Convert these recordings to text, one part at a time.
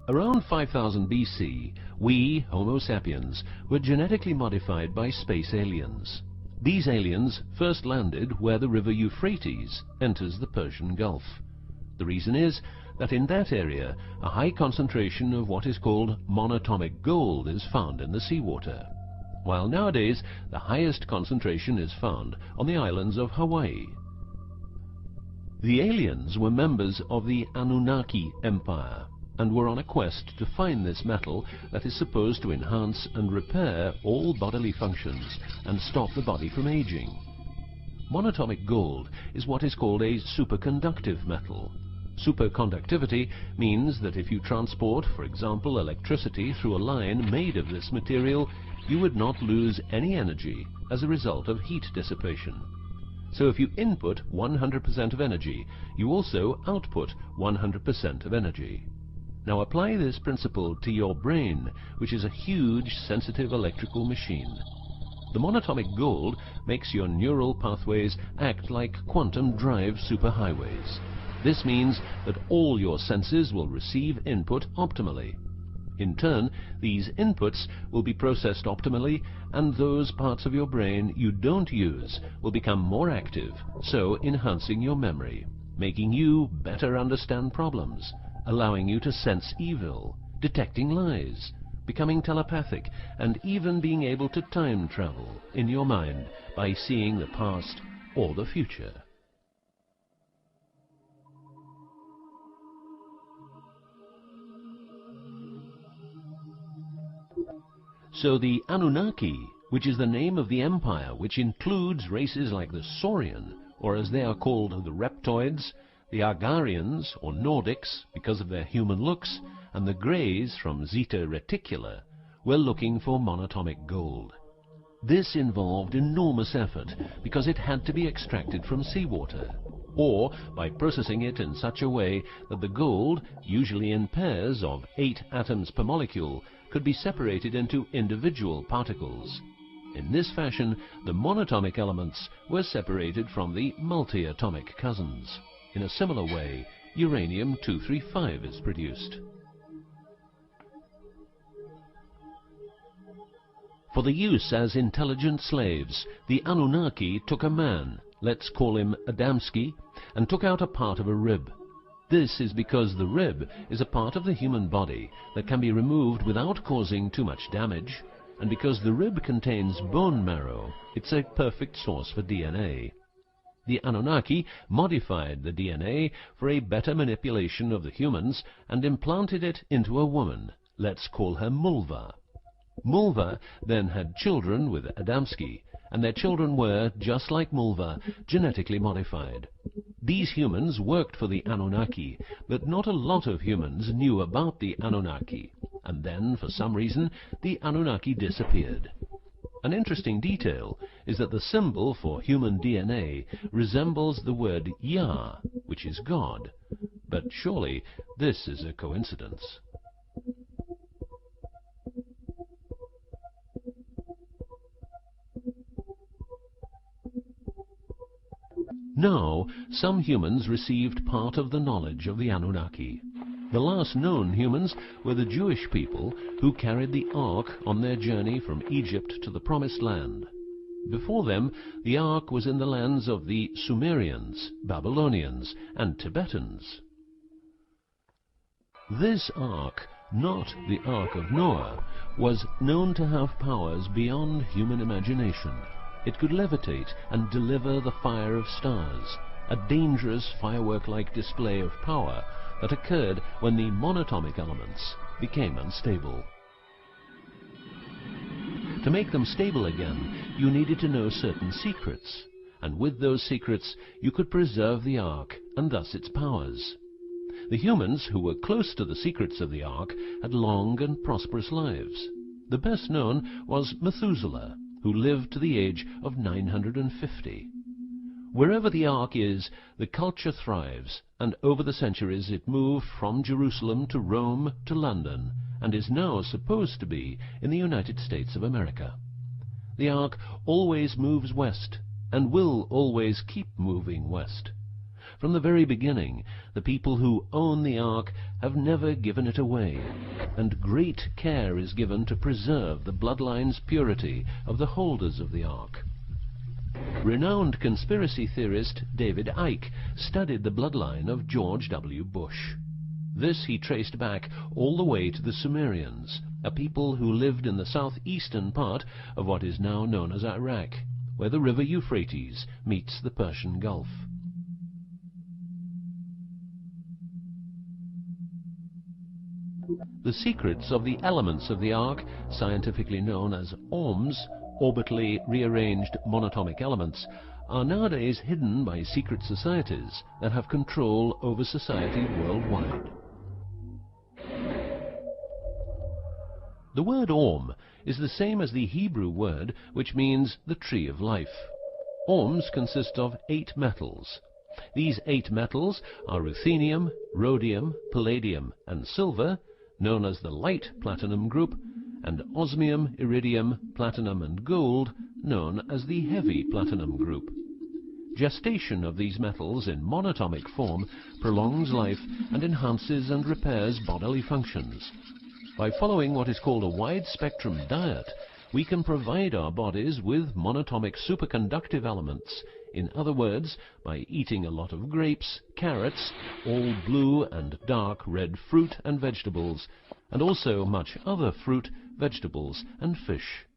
Around 5000 BC, we, Homo sapiens, were genetically modified by space aliens. These aliens first landed where the river Euphrates enters the Persian Gulf. The reason is that in that area, a high concentration of what is called monatomic gold is found in the seawater, while nowadays the highest concentration is found on the islands of Hawaii. The aliens were members of the Anunnaki Empire and were on a quest to find this metal that is supposed to enhance and repair all bodily functions and stop the body from aging. Monatomic gold is what is called a superconductive metal. Superconductivity means that if you transport, for example, electricity through a line made of this material, you would not lose any energy as a result of heat dissipation. So if you input 100% of energy, you also output 100% of energy. Now apply this principle to your brain, which is a huge, sensitive electrical machine. The monatomic gold makes your neural pathways act like quantum drive superhighways. This means that all your senses will receive input optimally. In turn, these inputs will be processed optimally, and those parts of your brain you don't use will become more active, so enhancing your memory, making you better understand problems, allowing you to sense evil, detecting lies, becoming telepathic, and even being able to time travel in your mind by seeing the past or the future. So the Anunnaki, which is the name of the empire which includes races like the Saurian, or as they are called the Reptoids, the Argarians or Nordics because of their human looks, and the Greys from Zeta Reticula, were looking for monatomic gold. This involved enormous effort because it had to be extracted from seawater, or by processing it in such a way that the gold, usually in pairs of 8 atoms per molecule, could be separated into individual particles. In this fashion, the monatomic elements were separated from the multi-atomic cousins. In a similar way, uranium-235 is produced. For the use as intelligent slaves, the Anunnaki took a man, let's call him Adamski, and took out a part of a rib. This is because the rib is a part of the human body that can be removed without causing too much damage, and because the rib contains bone marrow, it's a perfect source for DNA. The Anunnaki modified the DNA for a better manipulation of the humans and implanted it into a woman, let's call her Mulva. Mulva then had children with Adamski, and their children were, just like Mulva, genetically modified. These humans worked for the Anunnaki, but not a lot of humans knew about the Anunnaki, and then, for some reason, the Anunnaki disappeared. An interesting detail is that the symbol for human DNA resembles the word Yah, which is God, but surely this is a coincidence. Now, some humans received part of the knowledge of the Anunnaki. The last known humans were the Jewish people who carried the Ark on their journey from Egypt to the Promised Land. Before them, the Ark was in the lands of the Sumerians, Babylonians, and Tibetans. This Ark, not the Ark of Noah, was known to have powers beyond human imagination. It could levitate and deliver the fire of stars, a dangerous firework-like display of power that occurred when the monatomic elements became unstable. To make them stable again, you needed to know certain secrets, and with those secrets you could preserve the Ark and thus its powers. The humans who were close to the secrets of the Ark had long and prosperous lives. The best known was Methuselah, who lived to the age of 950. Wherever the Ark is, the culture thrives, and over the centuries it moved from Jerusalem to Rome to London, and is now supposed to be in the United States of America. The Ark always moves west, and will always keep moving west. From the very beginning, the people who own the Ark have never given it away, and great care is given to preserve the bloodline's purity of the holders of the Ark. Renowned conspiracy theorist David Icke studied the bloodline of George W. Bush. This he traced back all the way to the Sumerians, a people who lived in the southeastern part of what is now known as Iraq, where the river Euphrates meets the Persian Gulf. The secrets of the elements of the Ark, scientifically known as ORMs, orbitally rearranged monatomic elements, are nowadays hidden by secret societies that have control over society worldwide. The word ORM is the same as the Hebrew word which means the tree of life. ORMs consist of 8 metals. These 8 metals are ruthenium, rhodium, palladium and silver, known as the light platinum group, and osmium, iridium, platinum and gold, known as the heavy platinum group. Gestation of these metals in monatomic form prolongs life and enhances and repairs bodily functions. By following what is called a wide-spectrum diet, we can provide our bodies with monatomic superconductive elements. In other words, by eating a lot of grapes, carrots, all blue and dark red fruit and vegetables, and also much other fruit, vegetables and fish.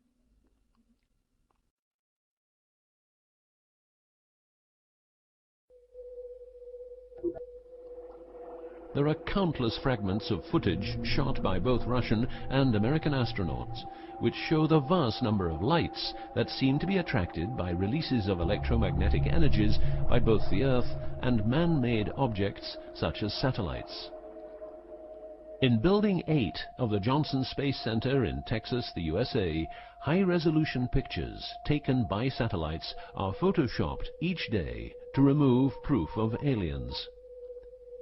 There are countless fragments of footage shot by both Russian and American astronauts, which show the vast number of lights that seem to be attracted by releases of electromagnetic energies by both the Earth and man-made objects such as satellites. In Building 8 of the Johnson Space Center in Texas, the USA, high-resolution pictures taken by satellites are photoshopped each day to remove proof of aliens.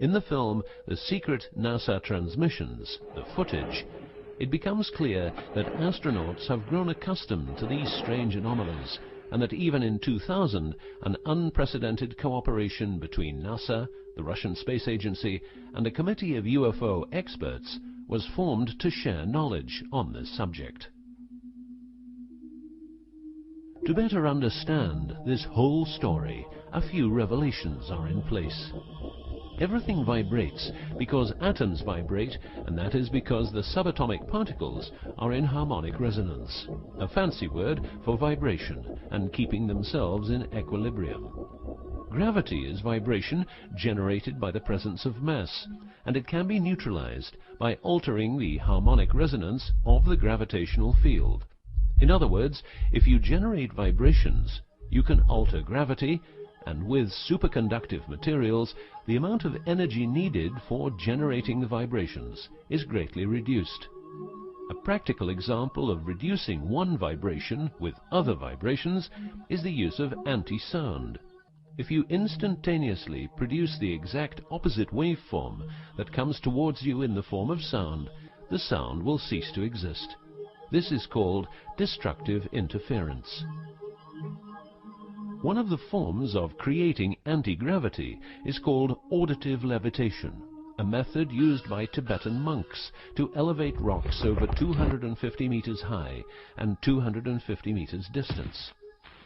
In the film The Secret NASA Transmissions, the footage, it becomes clear that astronauts have grown accustomed to these strange anomalies, and that even in 2000, an unprecedented cooperation between NASA, the Russian Space Agency, and a committee of UFO experts was formed to share knowledge on this subject. To better understand this whole story, a few revelations are in place. Everything vibrates because atoms vibrate, and that is because the subatomic particles are in harmonic resonance, a fancy word for vibration and keeping themselves in equilibrium. Gravity is vibration generated by the presence of mass, and it can be neutralized by altering the harmonic resonance of the gravitational field. In other words, if you generate vibrations, you can alter gravity, and with superconductive materials, the amount of energy needed for generating the vibrations is greatly reduced. A practical example of reducing one vibration with other vibrations is the use of anti-sound. If you instantaneously produce the exact opposite waveform that comes towards you in the form of sound, the sound will cease to exist. This is called destructive interference. One of the forms of creating anti-gravity is called auditive levitation, a method used by Tibetan monks to elevate rocks over 250 meters high and 250 meters distance.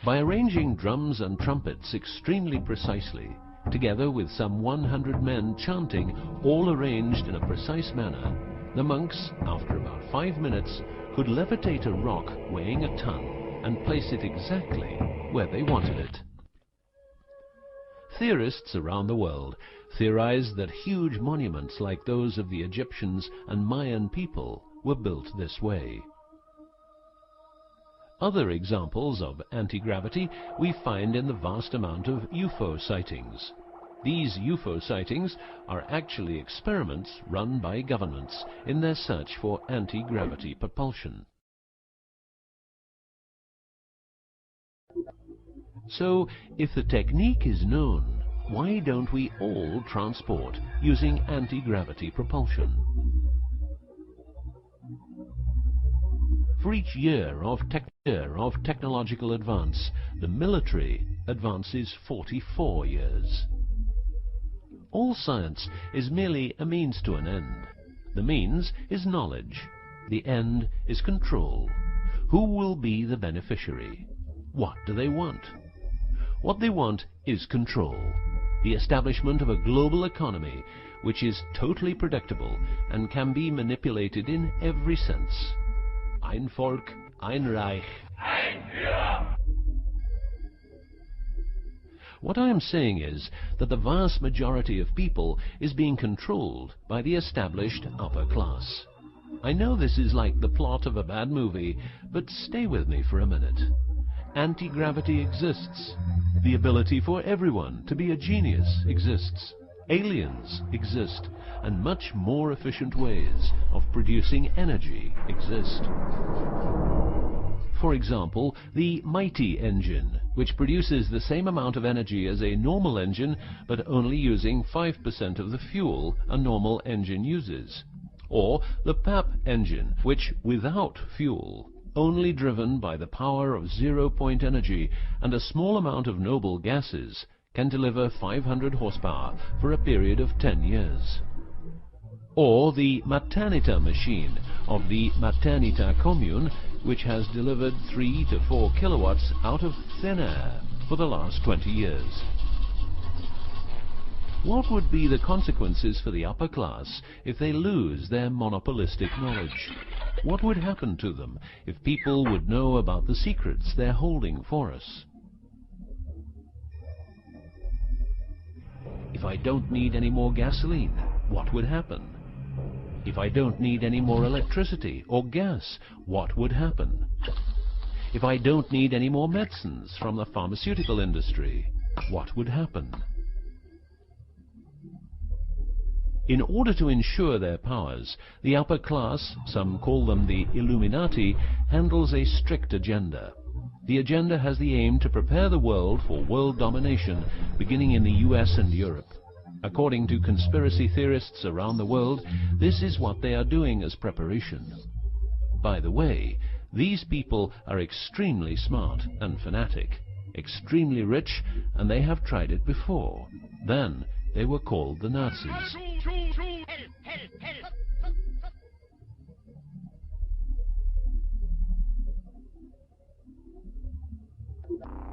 By arranging drums and trumpets extremely precisely, together with some 100 men chanting, all arranged in a precise manner, the monks, after about 5 minutes, could levitate a rock weighing a ton and place it exactly where they wanted it. Theorists around the world theorize that huge monuments like those of the Egyptians and Mayan people were built this way. Other examples of anti-gravity we find in the vast amount of UFO sightings. These UFO sightings are actually experiments run by governments in their search for anti-gravity propulsion. So, if the technique is known, why don't we all transport using anti-gravity propulsion? For each year of technological advance, the military advances 44 years. All science is merely a means to an end. The means is knowledge. The end is control. Who will be the beneficiary? What do they want? What they want is control. The establishment of a global economy which is totally predictable and can be manipulated in every sense. Ein Volk, ein Reich, ein Führer. What I am saying is that the vast majority of people is being controlled by the established upper class. I know this is like the plot of a bad movie, but stay with me for a minute. Anti-gravity exists. The ability for everyone to be a genius exists. Aliens exist, and much more efficient ways of producing energy exist. For example, the mighty engine, which produces the same amount of energy as a normal engine, but only using 5% of the fuel a normal engine uses. Or the PAP engine, which, without fuel, only driven by the power of zero-point energy and a small amount of noble gases, can deliver 500 horsepower for a period of 10 years. Or the Maternita machine of the Maternita commune, which has delivered 3 to 4 kilowatts out of thin air for the last 20 years. What would be the consequences for the upper class if they lose their monopolistic knowledge? What would happen to them if people would know about the secrets they're holding for us? If I don't need any more gasoline, what would happen? If I don't need any more electricity or gas, what would happen? If I don't need any more medicines from the pharmaceutical industry, what would happen? In order to ensure their powers, the upper class, some call them the Illuminati, handles a strict agenda. The agenda has the aim to prepare the world for world domination, beginning in the US and Europe. According to conspiracy theorists around the world, this is what they are doing as preparation. By the way, these people are extremely smart and fanatic, extremely rich, and they have tried it before. Then they were called the Nazis.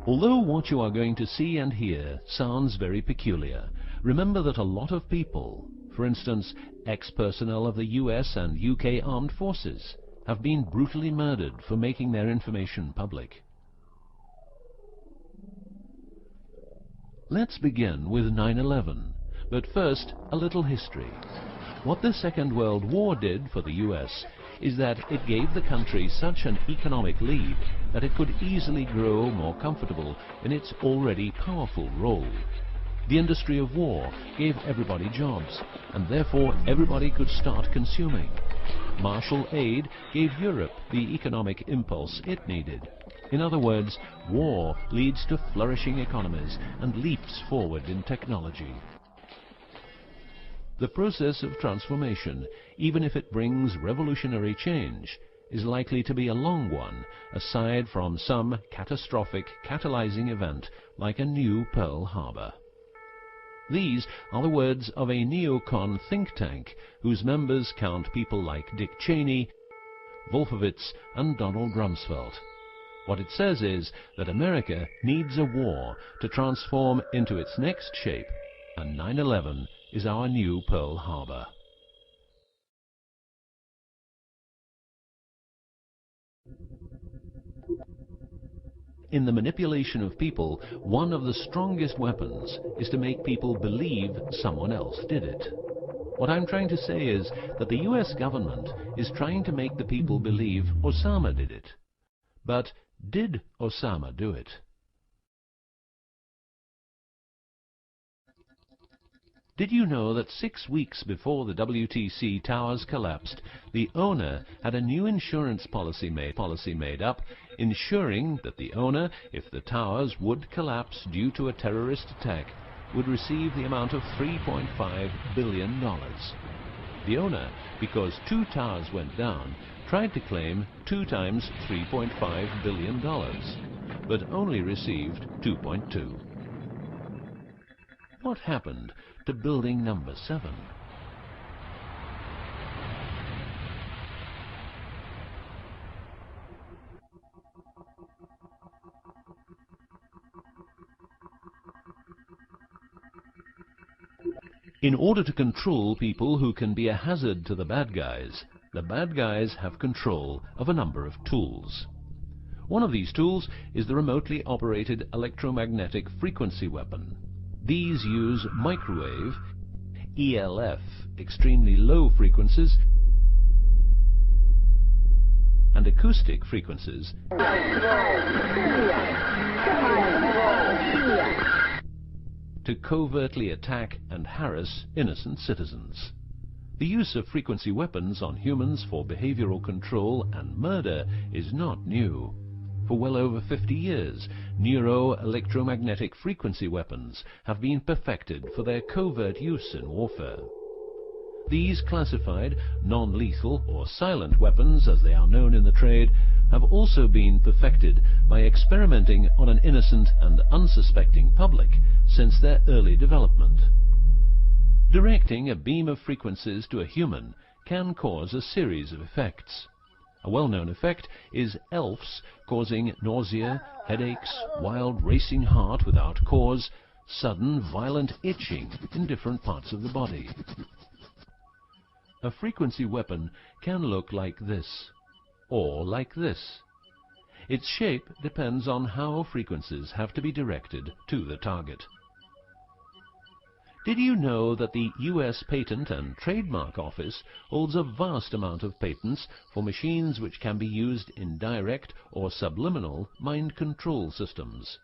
Although what you are going to see and hear sounds very peculiar, remember that a lot of people, for instance, ex-personnel of the US and UK armed forces, have been brutally murdered for making their information public. Let's begin with 9/11, but first a little history. What the Second World War did for the US is that it gave the country such an economic lead that it could easily grow more comfortable in its already powerful role. The industry of war gave everybody jobs, and therefore everybody could start consuming. Marshall aid gave Europe the economic impulse it needed. In other words, war leads to flourishing economies and leaps forward in technology. The process of transformation, even if it brings revolutionary change, is likely to be a long one, aside from some catastrophic catalyzing event like a new Pearl Harbor. These are the words of a neocon think tank whose members count people like Dick Cheney, Wolfowitz, and Donald Rumsfeld. What it says is that America needs a war to transform into its next shape, and 9/11 is our new Pearl Harbor. In the manipulation of people, one of the strongest weapons is to make people believe someone else did it. What I'm trying to say is that the US government is trying to make the people believe Osama did it. But did Osama do it? Did you know that 6 weeks before the WTC towers collapsed, the owner had a new insurance policy made up, ensuring that the owner, if the towers would collapse due to a terrorist attack, would receive the amount of $3.5 billion. The owner, because 2 towers went down, tried to claim 2 times $3.5 billion, but only received 2.2. What happened to building number 7? In order to control people who can be a hazard to the bad guys have control of a number of tools. One of these tools is the remotely operated electromagnetic frequency weapon. These use microwave, ELF, extremely low frequencies, and acoustic frequencies to covertly attack and harass innocent citizens. The use of frequency weapons on humans for behavioral control and murder is not new. For well over 50 years, neuro-electromagnetic frequency weapons have been perfected for their covert use in warfare. These classified, non-lethal or silent weapons, as they are known in the trade, have also been perfected by experimenting on an innocent and unsuspecting public since their early development. Directing a beam of frequencies to a human can cause a series of effects. A well-known effect is ELFs, causing nausea, headaches, wild racing heart without cause, sudden violent itching in different parts of the body. A frequency weapon can look like this, or like this. Its shape depends on how frequencies have to be directed to the target. Did you know that the US Patent and Trademark Office holds a vast amount of patents for machines which can be used in direct or subliminal mind control systems?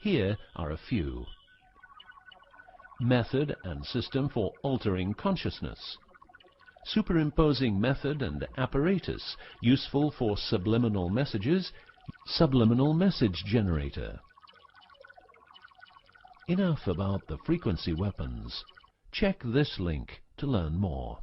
Here are a few. Method and system for altering consciousness. Superimposing method and apparatus useful for subliminal messages, subliminal message generator. Enough about the frequency weapons. Check this link to learn more.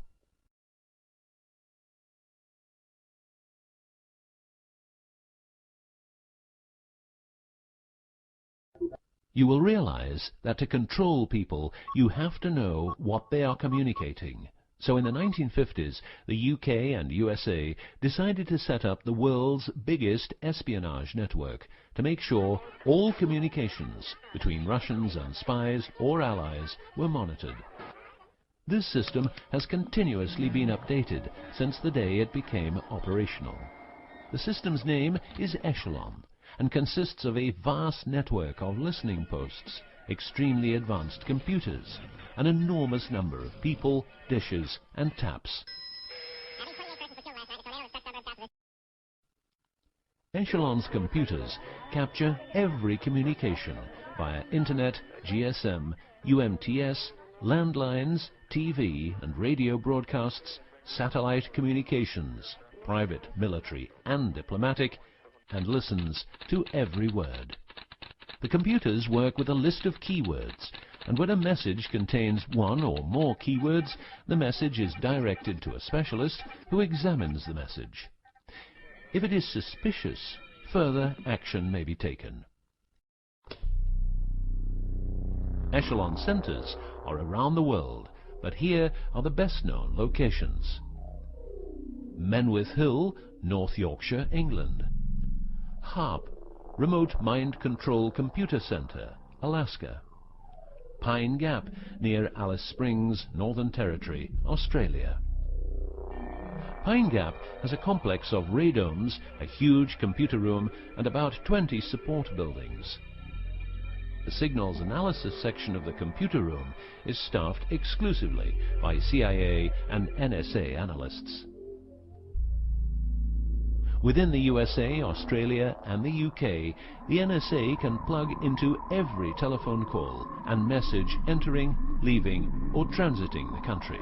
You will realize that to control people, you have to know what they are communicating. So in the 1950s, the UK and USA decided to set up the world's biggest espionage network to make sure all communications between Russians and spies or allies were monitored. This system has continuously been updated since the day it became operational. The system's name is Echelon and consists of a vast network of listening posts, extremely advanced computers, an enormous number of people, dishes, and taps. Echelon's computers capture every communication via Internet, GSM, UMTS, landlines, TV and radio broadcasts, satellite communications, private, military, and diplomatic, and listens to every word. The computers work with a list of keywords, and when a message contains one or more keywords, the message is directed to a specialist who examines the message. If it is suspicious, further action may be taken. Echelon centres are around the world, but here are the best-known locations. Menwith Hill, North Yorkshire, England. HARP, Remote Mind Control Computer Centre, Alaska. Pine Gap, near Alice Springs, Northern Territory, Australia. Pine Gap has a complex of radomes, a huge computer room, and about 20 support buildings. The signals analysis section of the computer room is staffed exclusively by CIA and NSA analysts. Within the USA, Australia and the UK, the NSA can plug into every telephone call and message entering, leaving or transiting the country.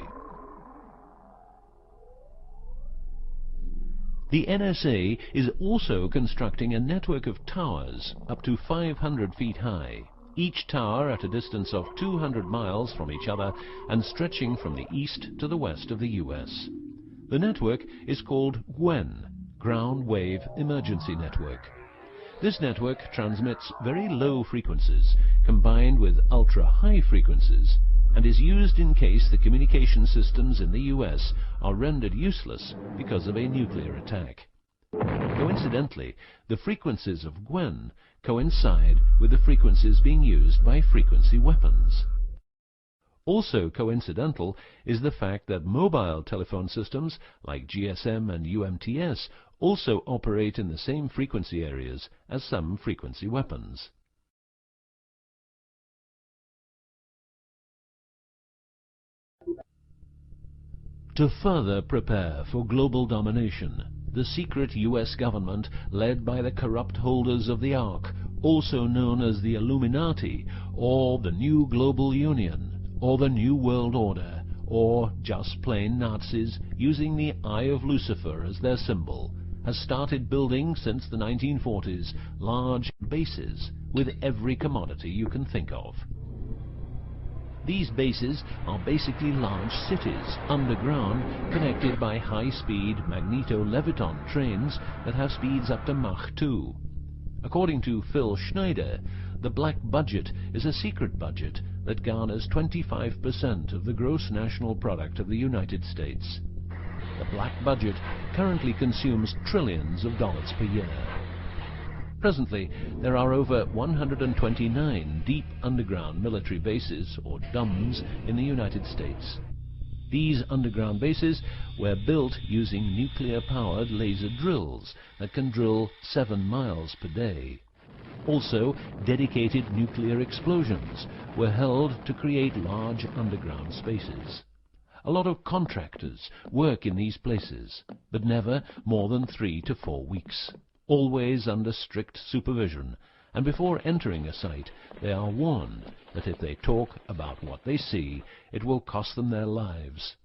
The NSA is also constructing a network of towers up to 500 feet high, each tower at a distance of 200 miles from each other and stretching from the east to the west of the US. The network is called GWEN, Ground Wave Emergency Network. This network transmits very low frequencies combined with ultra-high frequencies and is used in case the communication systems in the US are rendered useless because of a nuclear attack. Coincidentally, the frequencies of Gwen coincide with the frequencies being used by frequency weapons. Also coincidental is the fact that mobile telephone systems like GSM and UMTS also operate in the same frequency areas as some frequency weapons. To further prepare for global domination, the secret US government, led by the corrupt holders of the Ark, also known as the Illuminati, or the New Global Union, or the New World Order, or just plain Nazis using the Eye of Lucifer as their symbol, has started building since the 1940s large bases with every commodity you can think of. These bases are basically large cities underground, connected by high-speed magneto-leviton trains that have speeds up to Mach 2. According to Phil Schneider, the black budget is a secret budget that garners 25% of the gross national product of the United States. The black budget currently consumes trillions of dollars per year. Presently, there are over 129 deep underground military bases, or DUMBs, in the United States. These underground bases were built using nuclear-powered laser drills that can drill 7 miles per day. Also, dedicated nuclear explosions were held to create large underground spaces. A lot of contractors work in these places, but never more than 3 to 4 weeks. Always under strict supervision, and before entering a site, they are warned that if they talk about what they see, it will cost them their lives.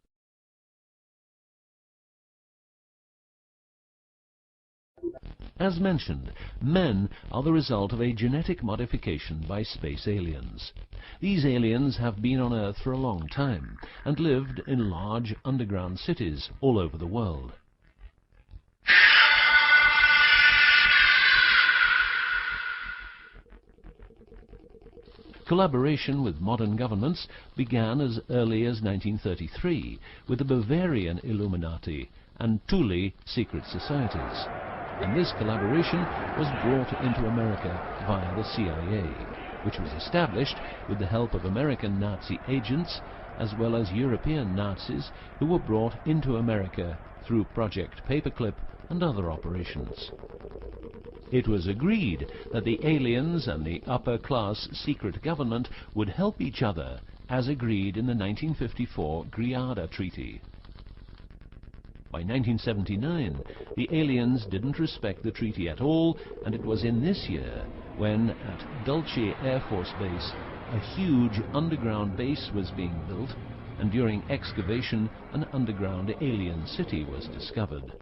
As mentioned, men are the result of a genetic modification by space aliens. These aliens have been on Earth for a long time and lived in large underground cities all over the world. Collaboration with modern governments began as early as 1933 with the Bavarian Illuminati and Thule secret societies, and this collaboration was brought into America via the CIA, which was established with the help of American Nazi agents as well as European Nazis who were brought into America through Project Paperclip and other operations. It was agreed that the aliens and the upper-class secret government would help each other, as agreed in the 1954 Greada Treaty. By 1979, the aliens didn't respect the treaty at all, and it was in this year when, at Dulce Air Force Base, a huge underground base was being built, and during excavation, an underground alien city was discovered.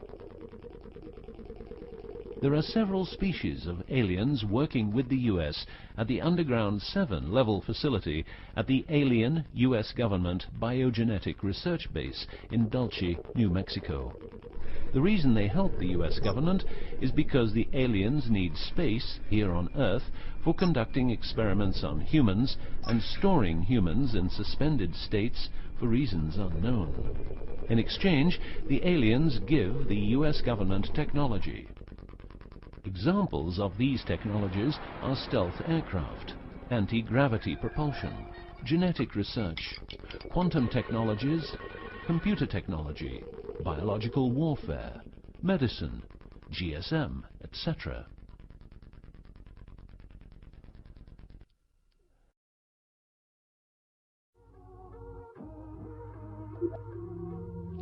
There are several species of aliens working with the US at the Underground 7 level facility at the Alien US Government Biogenetic Research Base in Dulce, New Mexico. The reason they help the US government is because the aliens need space here on Earth for conducting experiments on humans and storing humans in suspended states for reasons unknown. In exchange, the aliens give the US government technology. Examples of these technologies are stealth aircraft, anti-gravity propulsion, genetic research, quantum technologies, computer technology, biological warfare, medicine, GSM, etc.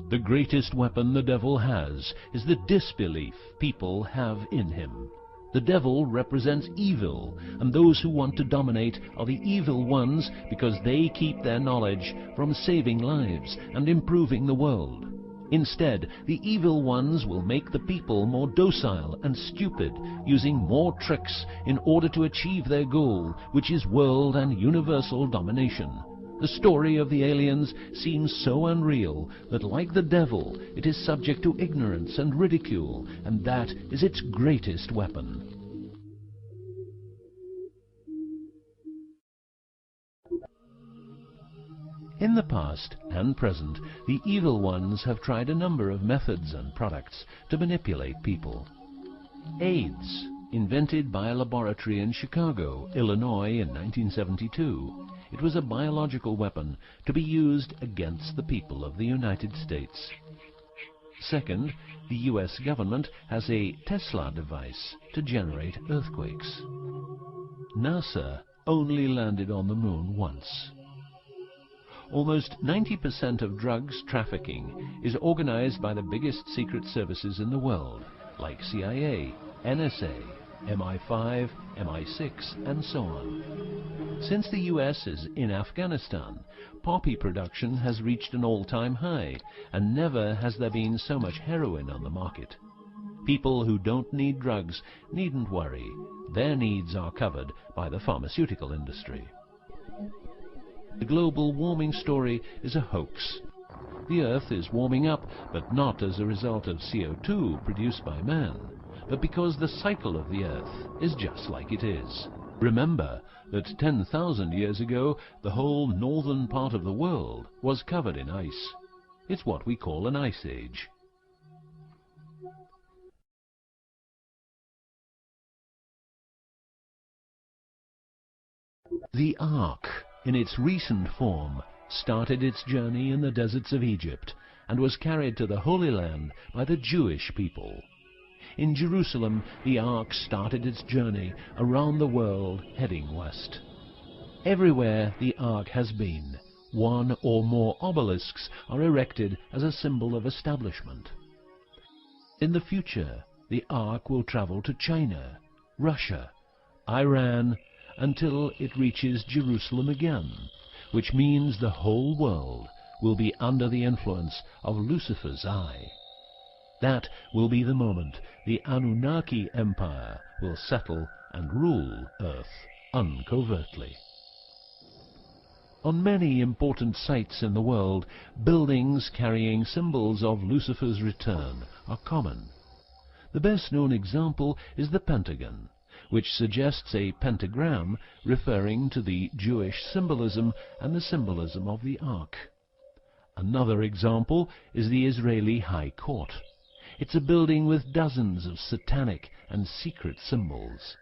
The greatest weapon the devil has is the disbelief people have in him. The devil represents evil, and those who want to dominate are the evil ones because they keep their knowledge from saving lives and improving the world. Instead, the evil ones will make the people more docile and stupid, using more tricks in order to achieve their goal, which is world and universal domination. The story of the aliens seems so unreal that, like the devil, it is subject to ignorance and ridicule, and that is its greatest weapon. In the past and present, the evil ones have tried a number of methods and products to manipulate people. AIDS, invented by a laboratory in Chicago, Illinois in 1972. It was a biological weapon to be used against the people of the United States. Second, the US government has a Tesla device to generate earthquakes. NASA only landed on the moon once. Almost 90% of drugs trafficking is organized by the biggest secret services in the world, like CIA, NSA, MI5, MI6, and so on. Since the US is in Afghanistan, poppy production has reached an all-time high, and never has there been so much heroin on the market. People who don't need drugs needn't worry. Their needs are covered by the pharmaceutical industry. The global warming story is a hoax. The Earth is warming up, but not as a result of CO2 produced by man, but because the cycle of the Earth is just like it is. Remember that 10,000 years ago, the whole northern part of the world was covered in ice. It's what we call an ice age. The Ark, in its recent form, started its journey in the deserts of Egypt and was carried to the Holy Land by the Jewish people. In Jerusalem, the Ark started its journey around the world, heading west. Everywhere the Ark has been, one or more obelisks are erected as a symbol of establishment. In the future, the Ark will travel to China, Russia, Iran, until it reaches Jerusalem again, which means the whole world will be under the influence of Lucifer's eye. That will be the moment the Anunnaki Empire will settle and rule Earth uncovertly. On many important sites in the world, buildings carrying symbols of Lucifer's return are common. The best-known example is the Pentagon, which suggests a pentagram referring to the Jewish symbolism and the symbolism of the Ark. Another example is the Israeli High Court. It's a building with dozens of satanic and secret symbols.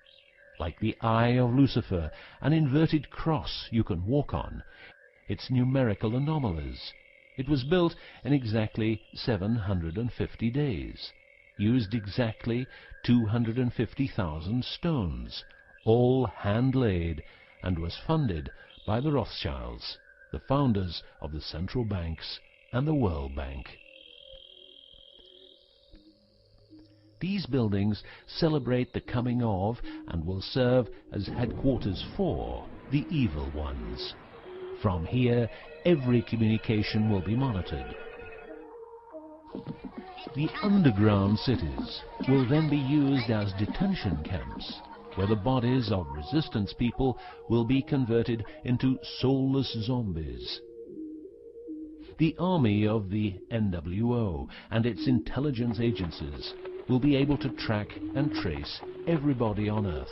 Like the eye of Lucifer, an inverted cross you can walk on. Its numerical anomalies. It was built in exactly 750 days. Used exactly 250,000 stones, all hand-laid, and was funded by the Rothschilds, the founders of the central banks and the World Bank. These buildings celebrate the coming of and will serve as headquarters for the evil ones. From here, every communication will be monitored. The underground cities will then be used as detention camps, where the bodies of resistance people will be converted into soulless zombies. The army of the NWO and its intelligence agencies will be able to track and trace everybody on Earth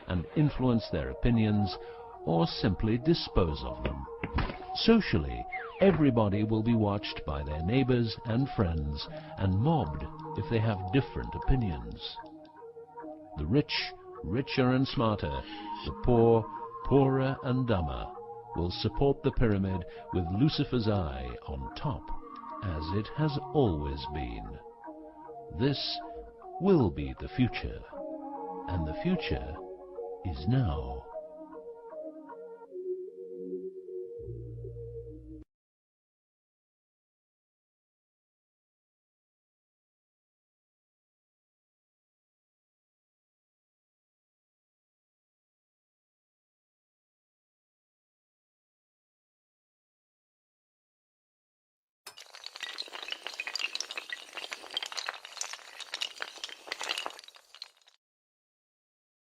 and influence their opinions or simply dispose of them. Socially, everybody will be watched by their neighbors and friends and mobbed if they have different opinions. The rich, richer and smarter, the poor, poorer and dumber, will support the pyramid with Lucifer's eye on top, as it has always been. This will be the future, and the future is now.